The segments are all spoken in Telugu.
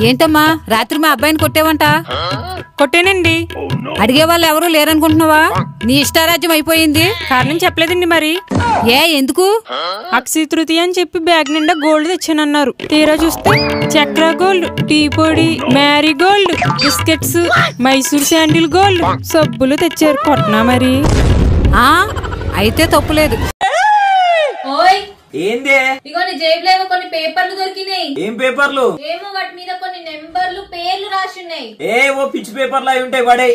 ఏంటమ్మా రాత్రి మా అబ్బాయిని కొట్టేవంట? కొట్టేనండి. అడిగే వాళ్ళు ఎవరూ లేరనుకుంటున్నావా? నీ ఇష్టారాజ్యం అయిపోయింది. కారణం చెప్పలేదండి. మరి ఎందుకు? అక్షయ తృతీయ అని చెప్పి బ్యాగ్ నిండా గోల్డ్ తెచ్చానన్నారు. తీరా చూస్తే చక్ర గోల్డ్, టీ పొడి, marry gold, biscuits, Mysore sandal gold, సబ్బులు తెచ్చారు. కొట్టనా మరి? అయితే తప్పులేదు. ఏందే? ఇగో నీ జేబులో ఏమో కొన్ని పేపర్లు దొరికినాయి. ఏం పేపర్లు? ఏమో వాటి మీద కొన్ని నెంబర్లు పేర్లు రాసున్నాయి. ఓ పిచ్చి పేపర్లు అయి ఉంటాయి. పడే.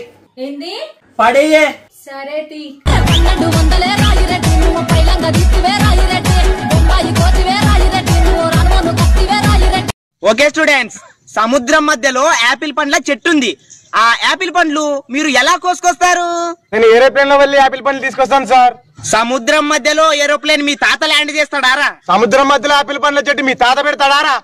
ఏంది? పడేయే. సరే తీ. ఓకే స్టూడెంట్స్, సముద్రం మధ్యలో యాపిల్ పండ్ల చెట్టుంది. ఆ యాపిల్ పండ్లు మీరు ఎలా కోసుకొస్తారు? నేను ఏరోప్లేన్ లో వెళ్ళి యాపిల్ పండ్లు తీసుకొస్తాను సార్. సముద్రం మధ్యలో ఏరోప్లేన్ మీ తాత ల్యాండ్ చేస్తాడారా? సముద్రం మధ్యలో యాపిల్ పండ్ల చెట్టు మీ తాత పెడతాడారా?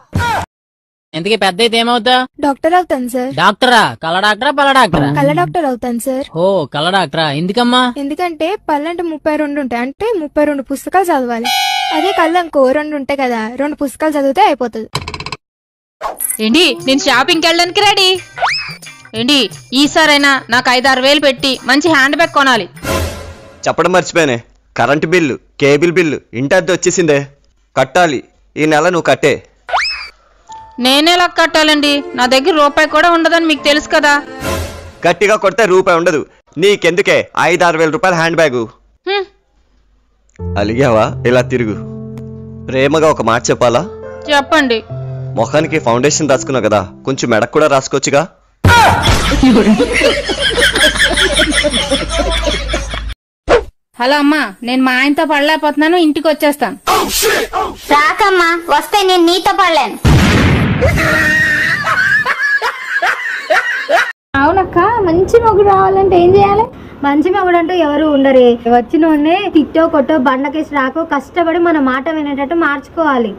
ఎందుకు పెద్ద అయితే ఏమవుతా? డాక్టర్ అవుతాను సార్. డాక్టరా? కళ్ళ డాక్టరా పళ్ళ డాక్టరా? కళ్ళ డాక్టర్ అవుతాను సార్. ఓ కళ్ళ డాక్టరా? ఎందుకమ్మా? ఎందుకంటే పళ్ళంటే 32 ఉంటాయి. అంటే 32 పుస్తకాలు చదవాలి. అదే కళ్ళంకో 2 ఉంటాయి కదా, 2 పుస్తకాలు చదివితే అయిపోతుంది. ఏంటి నేను షాపింగ్కి వెళ్ళడానికి రెడీ. ఏంటి ఈసారైనా నాకు 5-6 వేలు పెట్టి మంచి హ్యాండ్ బ్యాగ్ కొనాలి. చెప్పడం మర్చిపోయానే, కరెంటు బిల్లు, కేబుల్ బిల్లు, ఇంటి వచ్చేసిందే, కట్టాలి. ఈ నెల నువ్వు కట్టే. నేనేలా కట్టాలండి? నా దగ్గర రూపాయి కూడా ఉండదని మీకు తెలుసు కదా. గట్టిగా కొడితే రూపాయి ఉండదు. నీకెందుకే 5-6 వేల రూపాయల హ్యాండ్ బ్యాగు? అలిగావా? ఇలా తిరుగు. ప్రేమగా ఒక మాట చెప్పాలా? చెప్పండి. మొఖానికి ఫౌండేషన్ రాసుకున్నావు కదా, కొంచెం మెడకు కూడా రాసుకోవచ్చుగా. హలో అమ్మా, నేను మా ఆయనతో పడలేకపోతున్నాను, ఇంటికి వచ్చేస్తాను. రాకమ్మా, వస్తే నేను నీతో పడలేను. అవునక్క, మంచి మొగుడు రావాలంటే ఏం చేయాలి? మంచి మొగుడు అంటూ ఎవరు ఉండరే. వచ్చిన తిట్టో కొట్టో బండకేసి రాకో కష్టపడి మన మాట వినేటట్టు మార్చుకోవాలి.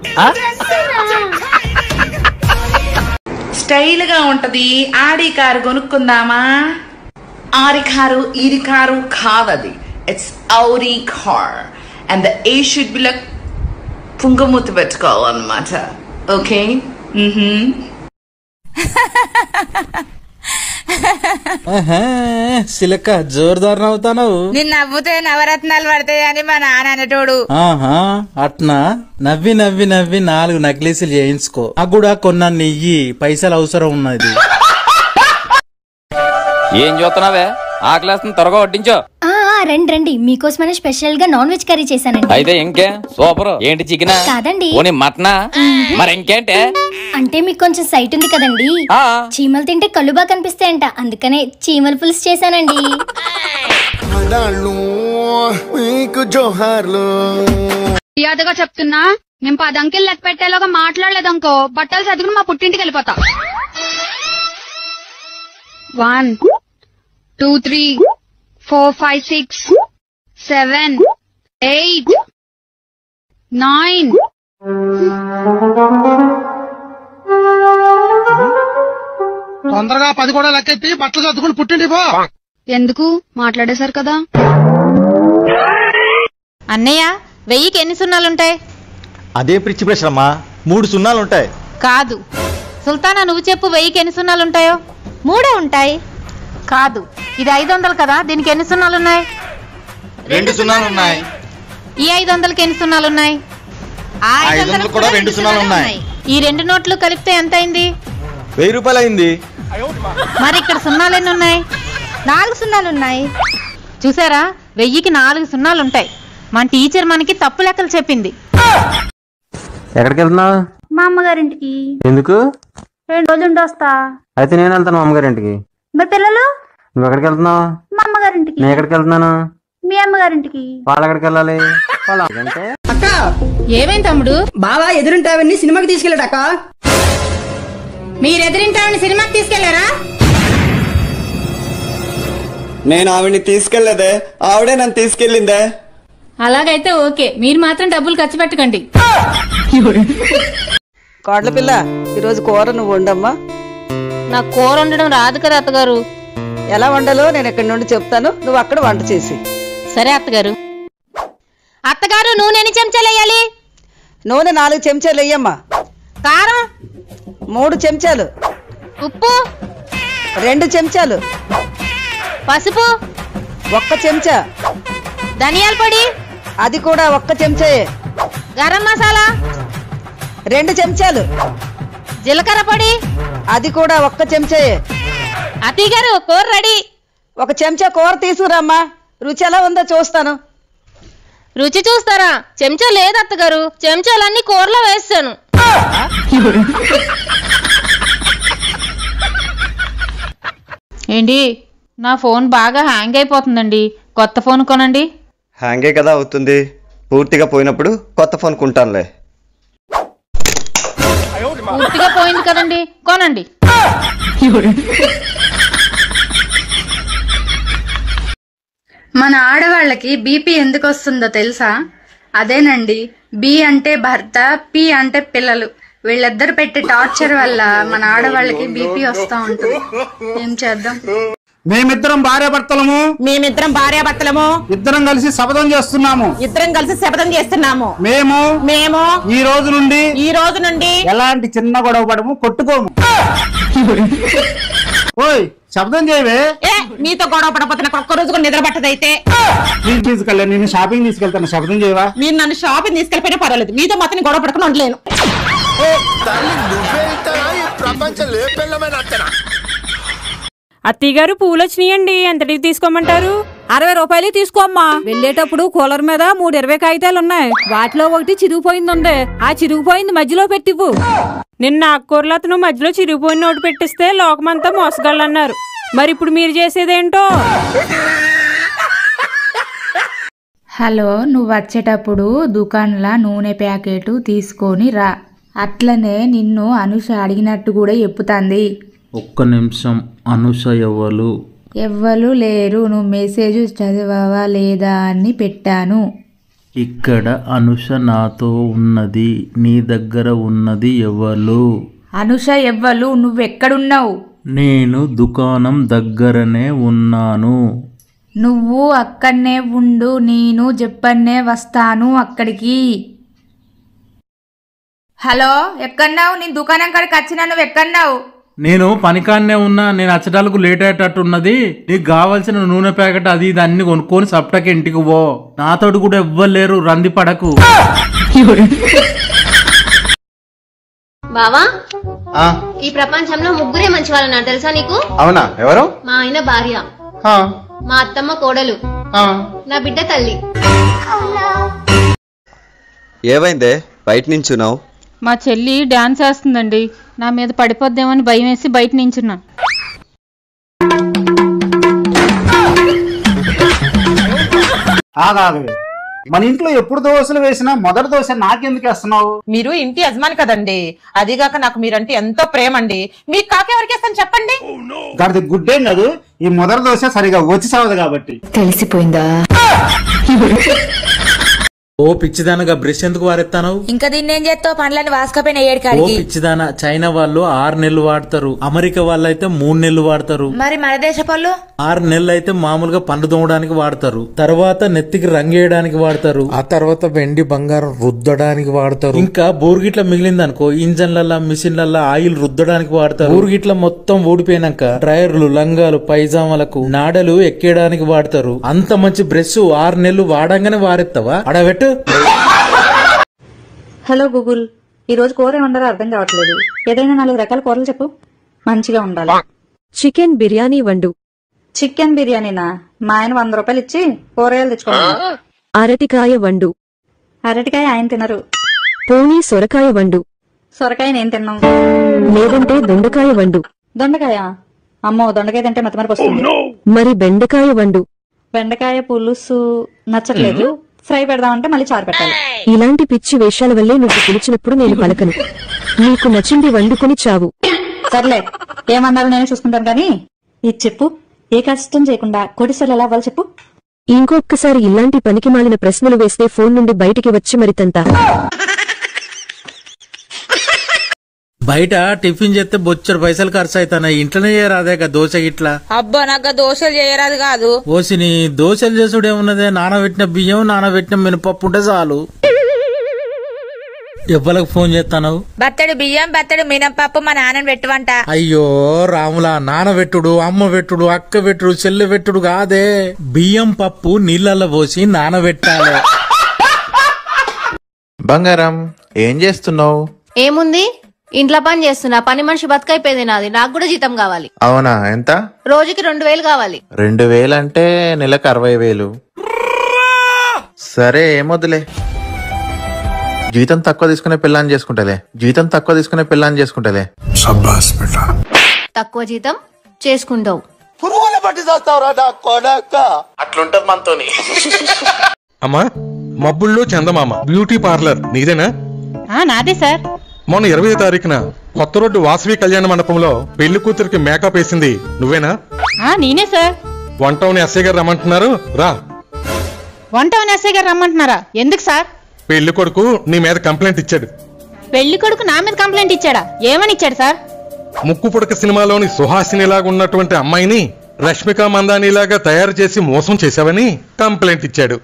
స్టైల్ గా ఉంటది. ఆడి కారు కొనుక్కుందామా? ఆరి కారు ఈరి కారు కాదది. ఇట్స్ ఔరి car and the A should be like పుంగమూతి పెట్టుకోవాలన్నమాట. ఓకే. సిలక్క జోరుదారు నవ్వుతావు. నిన్ను నవ్వుతే నవరత్నాలు పడతాయని మా నాన్న అనేటోడు. అట్నా? నవ్వి నవ్వి నవ్వి 4 నక్లీసులు చేయించుకో. నాకు కూడా కొన్నా నెయ్యి, పైసలు అవసరం ఉన్నది. ఏం చూస్తున్నావే? ఆకలేస్తుంది, త్వరగా వడ్డించో. రండి రండి, మీకోసమనే స్పెషల్ గా నాన్ వెజ్ కర్రీ చేశానండి. అయితే ఇంకే సూపర్. ఏంటి చికెన్? కాదండి, మటనా? మరి ఇంకేంటే? అంటే మీకు కొంచెం సైట్ ఉంది కదండి, చీమలు తింటే కళ్ళు బాగా కనిపిస్తాయంట, అందుకనే చీమల పులుసు చేశానండి. మర్యాదగా చెప్తున్నా, నేను 10 అంకెలు లెక్క పెట్టేలాగా మాట్లాడలేదనుకో బట్టలు చదువుకుని మా పుట్టింటికి వెళ్ళిపోతా. 1 2 3 4 5 6 7 8 9. తొందరగా 10 కూడా లెక్కెత్తి బట్టలు చదువుకుని పుట్టింటి పో. ఎందుకు? మాట్లాడేశారు కదా. అన్నయ్య, 1000కి ఎన్ని సున్నాలుంటాయి? అదే పిచ్చి ప్రశ్నమ్మా, 3 సున్నాలుంటాయి. కాదు సుల్తానా, నువ్వు చెప్పు, 1000కి ఎన్ని సున్నాలుంటాయో? 3 ఉంటాయి. కాదు, ఇది 500 కదా, దీనికి ఎన్ని సున్నాలున్నాయి? 2 సున్నాలున్నాయి. ఈ 500కి ఎన్ని సున్నాలున్నాయి? 500 కూడా 2 సున్నాలున్నాయి. ఈ 2 నోట్లు కలిపితే ఎంత అయింది? 1000 రూపాయలు అయింది. మరి ఇక్కడ సున్నాలు ఎన్ని ఉన్నాయి? 4 సున్నాలున్నాయి. చూసారా, 1000కి 4 సున్నాలుంటాయి. మన టీచర్ మనకి తప్పు లెక్కలు చెప్పింది. ఎక్కడికి వెళ్తున్నావు? మా అమ్మగారింటికి. ఎందుకు? 2 రోజులు ఉండి వస్తా. అయితే నేను వెళ్తాను మా అమ్మగారింటికి. మరి పిల్లలు? నువ్వు ఎక్కడికి వెళ్తున్నావు? మా అమ్మగారింటికి. నేను ఎక్కడికి వెళ్తున్నాను? మీ అమ్మగారింటికి. వాళ్ళు ఎక్కడికి వెళ్ళాలి? అక్క, ఏమైంది తమ్ముడు? బావా ఎదురింటావని సినిమాకి తీసుకెళ్ళాడక్క. మీరు ఎదురింటావని సినిమాకి తీసుకెళ్లారా? నేను ఆవిడ్ని తీసుకెళ్లేదే, ఆవిడే నన్ను తీసుకెళ్ళిందే. అలాగైతే ఓకే, మీరు మాత్రం డబ్బులు ఖర్చు పెట్టకండి. కోడల పిల్ల, ఈరోజు కూర నువ్వు వండమ్మా. నాకు కూర వండడం రాదు కదా అత్తగారు. ఎలా వండాలో నేను ఎక్కడి నుండి చెప్తాను, నువ్వు అక్కడ వంట చేసి. సరే అత్తగారు. అత్తగారు, నూనె ఎన్ని చెంచాలు వేయాలి? నూనె 4 చెంచాలు వేయమ్మా. కారం 3 చెంచాలు. ఉప్పు 2 చెంచాలు, పసుపు 1 చెంచా, ధనియాల పొడి అది కూడా 1 చెంచాయే, గరం మసాలా 2 చెంచాలు, జీలకర్ర పొడి అది కూడా 1 చెంచాయే. అత్తయ్య గారు కూర రెడీ. 1 చెంచా కూర తీసుకురామ్మా, రుచి ఎలా ఉందో చూస్తాను. రుచి చూస్తారా? చెంచా లేదు అత్తగారు, చెంచాలన్నీ కూరలో వేస్తాను. ఏంటి నా ఫోన్ బాగా హ్యాంగ్ అయిపోతుందండి, కొత్త ఫోన్ కొనండి. హ్యాంగే కదా అవుతుంది, పూర్తిగా పోయినప్పుడు కొత్త ఫోన్ కొంటానులే. పూర్తిగా పోయింది కదండి, కొనండి. మన ఆడవాళ్ళకి బీపీ ఎందుకు వస్తుందో తెలుసా? అదేనండి, బి అంటే భర్త, పి అంటే పిల్లలు. వీళ్ళిద్దరు పెట్టే టార్చర్ వల్ల మన ఆడవాళ్ళకి బీపీ వస్తా ఉంటుంది. ఏం చేద్దాం? మేమిద్దరం భార్యాభర్తలము. ఇద్దరం కలిసి శపథం చేస్తున్నాము. మేము ఈ రోజు నుండి ఎలాంటి చిన్న గొడవ పడము, కొట్టుకోము. ఓయ్ శబ్దం చేయవే. నీతో గొడవ పడపోతే నాకు ఒక్క రోజు కూడా నిద్ర పట్టదైతే. ప్లీజ్ కళ్యాణ్, నేను షాపింగ్ తీసుకెళ్తాను, శబ్దం చేయవా? మీరు నన్ను షాపింగ్ తీసుకెళ్ళిపోయినా పర్వాలేదు, మీతో మాత్రం గొడవ పడుకుని ఉండలేను. అత్తయ్య గారు పూలు వచ్చినాయండి, ఎంతటికి తీసుకోమంటారు? 60 రూపాయలు తీసుకోమ్మా. వెళ్ళేటప్పుడు కూలర్ మీద 3 20 కాగితాలు ఉన్నాయి, వాటిలో ఒకటి చిరిగిపోయింది ఉంది, ఆ చిరిగిపోయింది మధ్యలో పెట్టివ్వు. నిన్న ఆకుకూరలు అతను మధ్యలో చిరిగిపోయిన నోటు పెట్టిస్తే లోకమంతా మోసగలన్నారు. మరి ఇప్పుడు మీరు చేసేదేంటో? హలో, నువ్వు వచ్చేటప్పుడు దుకాణంలో నూనె ప్యాకెట్ తీసుకొని రా. అట్లనే నిన్ను అనుష అడిగినట్టు కూడా చెప్పుతాంది. ఒక్క నిమిషం, అనుష ఎవరు? ఎవ్వరు లేరు, నువ్వు మెసేజ్ చదివావా లేదా అని పెట్టాను. ఇక్కడ అనుష నాతో ఉన్నది, నీ దగ్గర ఉన్నది ఎవరు? అనుష ఎవ్వరు? నువ్వెక్కడున్నావు? నేను దుకాణం దగ్గరనే ఉన్నాను. నువ్వు అక్కడనే ఉండు, నేను చెప్పన్నే వస్తాను అక్కడికి. హలో, ఎక్కడున్నావు? నేను దుకాణం కాడికి వచ్చినా, నువ్వు ఎక్కడున్నావు? నేను పనికాన్నే ఉన్నా, నేను వచ్చేటాలకు లేట్ అయ్యేటట్టున్నది. నీకు కావాల్సిన నూనె ప్యాకెట్ అది ఇది అన్ని కొనుక్కొని సప్టకి ఇంటికి పో. నాతోటి కూడా ఎవ్వలేరు, రంది పడకు. బావా, ఈ ప్రపంచంలో ముగ్గురే మంచి వాళ్ళన్నారు తెలుసా నీకు? అవునా? ఎవరు? మా ఆయన భార్య, మా అత్తమ్మ కోడలు, నా బిడ్డ తల్లి. ఏమైందే బయట నించున్నావు? మా చెల్లి డాన్స్ వేస్తుందండి, నా మీద పడిపోద్దేమని భయం వేసి బయట నించున్నా. మన ఇంట్లో ఎప్పుడు దోశలు వేసినా మొదటి దోశ నాకెందుకు వేస్తున్నావు? మీరు ఇంటి యజమాని కదండి, అదిగాక నాకు మీరంటే ఎంతో ప్రేమ అండి. మీకు కాకెవరికి వేస్తాను చెప్పండి? గాడిద గుడ్డేం కాదు, ఈ మొదటి దోశ సరిగా వచ్చి సావదు కాబట్టి. తెలిసిపోయిందా? ఓ పిచ్చిదానగా బ్రష్ ఎందుకు వారెత్తాను? ఇంకా దీన్ని ఏం చేస్తావు? పండ్లని వాసుకపోయిన ఓ పిచ్చిదాన, చైనా వాళ్ళు 6 నెలలు వాడతారు, అమెరికా వాళ్ళు అయితే 3 నెలలు వాడతారు. మరి మన దేశ పళ్ళు 6 నెలలు అయితే మామూలుగా పండు తోమడానికి వాడతారు, తర్వాత నెత్తికి రంగేయడానికి వాడతారు, ఆ తర్వాత వెండి బంగారం రుద్దడానికి వాడతారు. ఇంకా బోర్గిట్ల మిగిలిందనుకో ఇంజన్లల్లా మిషన్లల్లా ఆయిల్ రుద్దడానికి వాడతారు. బోర్గిట్ల మొత్తం ఊడిపోయినాక డ్రైవర్లు లంగాలు పైజామాలకు నాడలు ఎక్కేయడానికి వాడతారు. అంత మంచి బ్రష్ 6 నెలలు వాడంగానే వారెత్తావా? అడబెట్టు. హలో గూగుల్, ఈ రోజు కూర ఏమంటారో అర్థం కావట్లేదు. ఏదైనా 4 రకాల కూరలు చెప్పు, మంచిగా ఉండాలి. చికెన్ బిర్యానీ వండు. చికెన్ బిర్యానీనా? మా ఆయన 100 రూపాయలు ఇచ్చి కూరగాయలు తెచ్చుకోవాలి. అరటికాయ వండు. అరటికాయ ఆయన తినరు. పోనీ సొరకాయ వండు. సొరకాయ నేను తిన్నాం. లేదంటే దొండకాయ వండు. దొండకాయ? అమ్మో, దొండకాయ తింటే మతమరపు వస్తుంది. మరి బెండకాయ వండు. బెండకాయ పులుసు నచ్చట్లేదు, ఫ్రై పెడదామంటే మళ్ళీ చారు పెట్టాలి. ఇలాంటి పిచ్చి వేషాల వల్లే నువ్వు పిలిచినప్పుడు నేను పలకను. నీకు నచ్చింది వండుకొని చావు. సర్లే, ఏమన్నారో నేను చూసుకుంటాను కానీ ఇది చెప్పు, ఏ కష్టం చేయకుండా కొడిసెలు ఎలా అవ్వాలి చెప్పు. ఇంకొకసారి ఇలాంటి పనికి మాలిన ప్రశ్నలు వేస్తే ఫోన్ నుండి బయటికి వచ్చి మరితంతా. బయట టిఫిన్ చేస్తే బొచ్చడు పైసలు ఖర్చు అవుతాయి, ఇంట్లోనే చేయరాదే దోశ గిట్లా. అబ్బా, నాకు దోశలు చేయరాదు కాదు. ఓసిని దోశలు చేసుడు ఏమున్నదే, నానబెట్టిన బియ్యం నానబెట్టిన మినపప్పు ఉంటే చాలు. ఎవ్వలకు ఫోన్ చేస్తాను? బత్తడు బియ్యం బత్తడు మినపప్పు మా నాన్నని పెట్టువంట. అయ్యో రాములా, నానబెట్టుడు, అమ్మ పెట్టుడు, అక్క పెట్టుడు, చెల్లె పెట్టుడు కాదే. బియ్యం పప్పు నీళ్ళల్లో పోసి నానబెట్టాలి. బంగారం ఏం చేస్తున్నావు? ఏముంది, ఇంట్లో పని చేస్తున్నా. పని మనిషి బతుకైపోయింది నాది. నాకు కూడా జీతం కావాలి. అవునా, ఎంత? రోజుకి 2000 కావాలి. 2000 అంటే నెలకు 60,000. సరే ఏమొద్దులే, జీతం తక్కువ తీసుకునే పిల్లని చేసుకుంటలే. తక్కువ జీతం చేసుకుంటావు. అట్లుంటది మనతోని. అమ్మా, మబ్బుల్లో చందమామ బ్యూటీ పార్లర్ నీదేనా? నాదే సార్. మొన్న 20వ తారీఖున కొత్త రోడ్డు వాసవి కళ్యాణ మండపంలో పెళ్లి కూతురికి మేకప్ వేసింది నువ్వేనా? నేనే సార్. వన్ టౌన్ ఎస్ఐ గారు రమ్మంటున్నారు, రా. వన్ టౌన్ ఎస్ఐ గారు రమ్మంటున్నారా? ఎందుకు సార్? పెళ్లి కొడుకు నీ మీద కంప్లైంట్ ఇచ్చాడు. పెళ్లి కొడుకు నా మీద కంప్లైంట్ ఇచ్చాడా? ఏమని ఇచ్చాడు సార్? ముక్కు పుడక సినిమాలోని సుహాసినిలాగా ఉన్నటువంటి అమ్మాయిని రష్మిక మందానిలాగా తయారు చేసి మోసం చేశావని కంప్లైంట్ ఇచ్చాడు.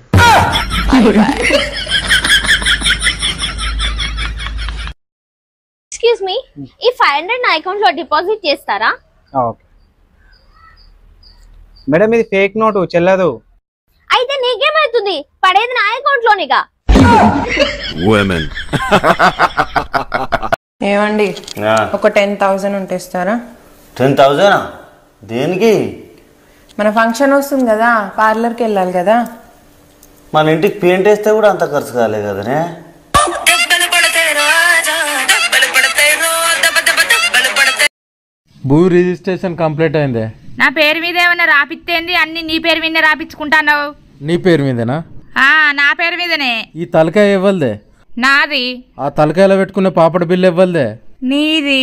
ఎక్స్క్యూజ్ మీ, ఈ 500 నా అకౌంట్ లో డిపాజిట్ చేస్తారా? మేడం ఇది ఫేక్ నోటు, చెల్లదు. అయితే నీకేమైతుంది? పడేది నా అకౌంట్ లోనిగా. ఏమండి, ఒక 10,000 ఉంటే ఇస్తారా? 10,000 దేనికి? మన ఫంక్షన్ వస్తుంది కదా, పార్లర్కి వెళ్ళాలి కదా. మన ఇంటికి పెయింట్ వేస్తే కూడా అంత ఖర్చు కాలే కదనే. భూ రిజిస్ట్రేషన్ కంప్లీట్ అయిందే. నా పేరు మీద ఏమన్నా రాపిస్తేంది? అన్ని నీ పేరు మీద రాపించుకుంటాను. నీ పేరు మీదేనా? నా పేరు మీదనే. ఈ తలకాయ ఇవ్వల్దే? నాది. ఆ తలకాయలో పెట్టుకునే పాపడ బిల్లు ఇవ్వల్దే? నీది.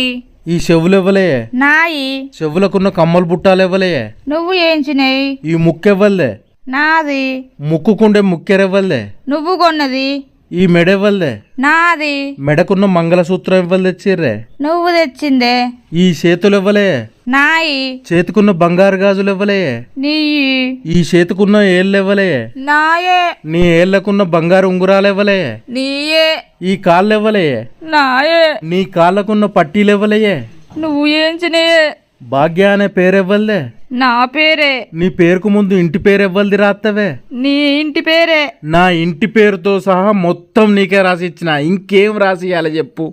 ఈ చెవులు ఇవ్వలే? నాయి. చెవులకున్న కమ్మలు బుట్టాలు ఇవ్వలే? నువ్వు ఏంచినాయి? ఈ ముక్కు ఇవ్వల్దే? నాది. ముక్కుకుండే ముక్కెరెవ్వల్దే? నువ్వు కొన్నది. ఈ మెడ ఇవ్వల్దే? నాది. మెడకున్న మంగళసూత్రం ఇవ్వలు తెచ్చిర్రే? నువ్వు తెచ్చిందే. ఈ చేతులు ఇవ్వలే? నాయి. చేతుకున్న బంగారు గాజులు ఇవ్వలే? నీ. ఈ చేతుకున్న ఏళ్ళు ఇవ్వలే? నాయే. నీ ఏళ్లకున్న బంగారు ఉంగురాలు ఇవ్వలే? నీయే. ఈ కాళ్ళు ఇవ్వలే? నాయే. నీ కాళ్ళకున్న పట్టీలు ఇవ్వలే? నువ్వు ఏంచినే. భాగ్య అనే పేరు ఇవ్వల్దే? నా పేరే. నీ పేరుకు ముందు ఇంటి పేరు ఇవ్వల్ది రాత్తవే? నీ ఇంటి పేరే. నా ఇంటి పేరుతో సహా మొత్తం నీకే రాసి ఇచ్చిన. ఇంకేం రాసి ఇవ్వాలి చెప్పు?